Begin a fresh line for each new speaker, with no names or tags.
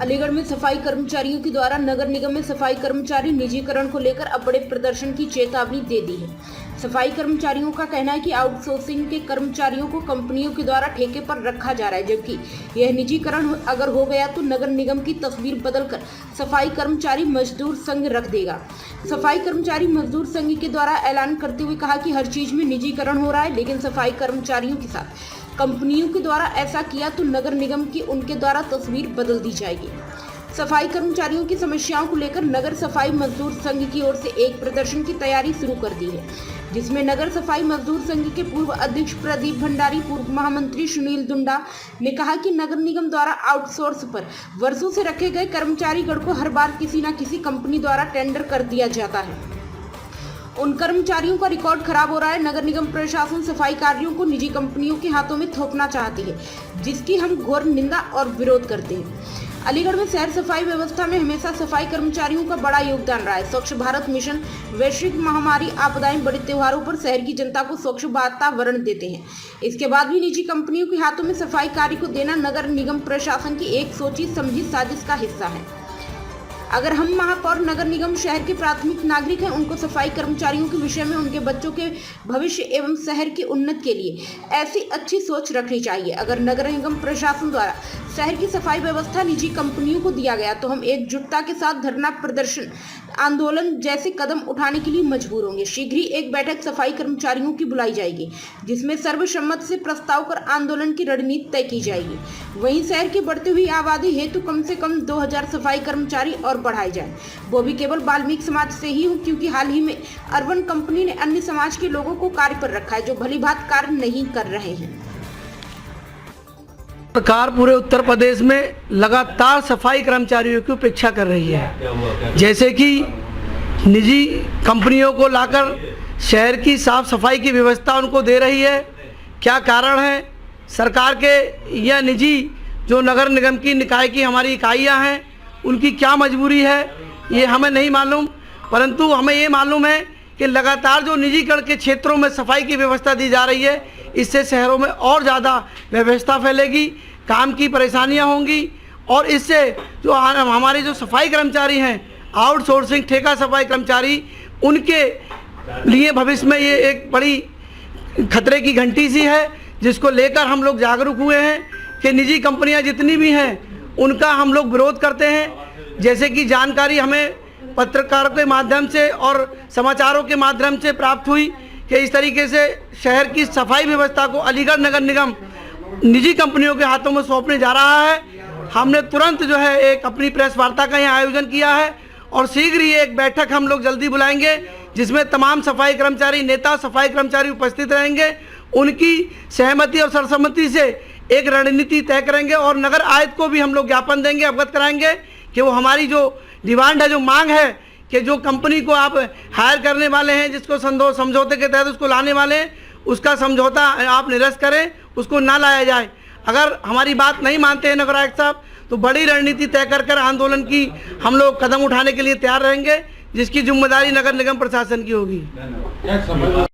अलीगढ़ में सफाई कर्मचारियों के द्वारा नगर निगम में सफाई कर्मचारी निजीकरण को लेकर अब बड़े प्रदर्शन की चेतावनी दे दी है। सफाई कर्मचारियों का कहना है कि आउटसोर्सिंग के कर्मचारियों को कंपनियों के द्वारा ठेके पर रखा जा रहा है, जबकि यह निजीकरण अगर हो गया तो नगर निगम की तस्वीर बदलकर सफाई कर्मचारी मजदूर संघ रख देगा। सफाई कर्मचारी मजदूर संघ के द्वारा ऐलान करते हुए कहा कि हर चीज में निजीकरण हो रहा है, लेकिन सफाई कर्मचारियों के साथ कंपनियों के द्वारा ऐसा किया तो नगर निगम की उनके द्वारा तस्वीर बदल दी जाएगी। सफाई कर्मचारियों की समस्याओं को लेकर नगर सफाई मजदूर संघ की ओर से एक प्रदर्शन की तैयारी शुरू कर दी है, जिसमें नगर सफाई मजदूर संघ के पूर्व अध्यक्ष प्रदीप भंडारी, पूर्व महामंत्री सुनील दुंडा ने कहा कि नगर निगम द्वारा आउटसोर्स पर वर्षों से रखे गए कर्मचारी गण को हर बार किसी न किसी कंपनी द्वारा टेंडर कर दिया जाता है। उन कर्मचारियों का रिकॉर्ड खराब हो रहा है। नगर निगम प्रशासन सफाई कार्यों को निजी कंपनियों के हाथों में थोपना चाहती है, जिसकी हम घोर निंदा और विरोध करते हैं। अलीगढ़ में शहर सफाई व्यवस्था में हमेशा सफाई कर्मचारियों का बड़ा योगदान रहा है। स्वच्छ भारत मिशन, वैश्विक महामारी, आपदाएं, बड़े त्योहारों पर शहर की जनता को स्वच्छ वातावरण देते हैं। इसके बाद भी निजी कंपनियों के हाथों में सफाई कार्य को देना नगर निगम प्रशासन की एक सोची समझी साजिश का हिस्सा है। अगर हम महापौर नगर निगम शहर के प्राथमिक नागरिक हैं, उनको सफाई कर्मचारियों के विषय में उनके बच्चों के भविष्य एवं शहर की उन्नति के लिए ऐसी अच्छी सोच रखनी चाहिए। अगर नगर निगम प्रशासन द्वारा शहर की सफाई व्यवस्था निजी कंपनियों को दिया गया तो हम एकजुटता के साथ धरना प्रदर्शन, आंदोलन जैसे कदम उठाने के लिए मजबूर होंगे। शीघ्र ही एक बैठक सफाई कर्मचारियों की बुलाई जाएगी, जिसमें सर्वसम्मत से प्रस्ताव कर आंदोलन की रणनीति तय की जाएगी। वहीं शहर की बढ़ती हुई आबादी हेतु कम से कम 2000 सफाई कर्मचारी और बढ़ाए जाए, वो भी केवल वाल्मीकि समाज से ही हो, क्योंकि हाल ही में अर्बन कंपनी ने अन्य समाज के लोगों को कार्य पर रखा है जो भली भांति कार्य नहीं कर रहे हैं।
सरकार पूरे उत्तर प्रदेश में लगातार सफाई कर्मचारियों की उपेक्षा कर रही है, जैसे कि निजी कंपनियों को लाकर शहर की साफ सफाई की व्यवस्था उनको दे रही है। क्या कारण है? सरकार के या निजी जो नगर निगम की निकाय की हमारी इकाइयां हैं, उनकी क्या मजबूरी है ये हमें नहीं मालूम, परंतु हमें ये मालूम है कि लगातार जो निजीकरण के क्षेत्रों में सफाई की व्यवस्था दी जा रही है, इससे शहरों में और ज़्यादा व्यवस्था फैलेगी, काम की परेशानियां होंगी और इससे जो हमारे जो सफाई कर्मचारी हैं, आउटसोर्सिंग ठेका सफाई कर्मचारी, उनके लिए भविष्य में ये एक बड़ी खतरे की घंटी सी है, जिसको लेकर हम लोग जागरूक हुए हैं कि निजी कंपनियां जितनी भी हैं उनका हम लोग विरोध करते हैं। जैसे कि जानकारी हमें पत्रकारों के माध्यम से और समाचारों के माध्यम से प्राप्त हुई कि इस तरीके से शहर की सफाई व्यवस्था को अलीगढ़ नगर निगम निजी कंपनियों के हाथों में सौंपने जा रहा है। हमने तुरंत जो है एक अपनी प्रेस वार्ता का यहाँ आयोजन किया है और शीघ्र ही एक बैठक हम लोग जल्दी बुलाएंगे, जिसमें तमाम सफाई कर्मचारी नेता, सफाई कर्मचारी उपस्थित रहेंगे। उनकी सहमति और सर्वसम्मति से एक रणनीति तय करेंगे और नगर आयुक्त को भी हम लोग ज्ञापन देंगे, अवगत कराएंगे कि वो हमारी जो डिमांड है, जो मांग है कि जो कंपनी को आप हायर करने वाले हैं, जिसको समझौते के तहत उसको लाने वाले हैं, उसका समझौता आप निरस्त करें, उसको ना लाया जाए। अगर हमारी बात नहीं मानते हैं नगर आयुक्त साहब, तो बड़ी रणनीति तय कर आंदोलन की हम लोग कदम उठाने के लिए तैयार रहेंगे, जिसकी जिम्मेदारी नगर निगम प्रशासन की होगी।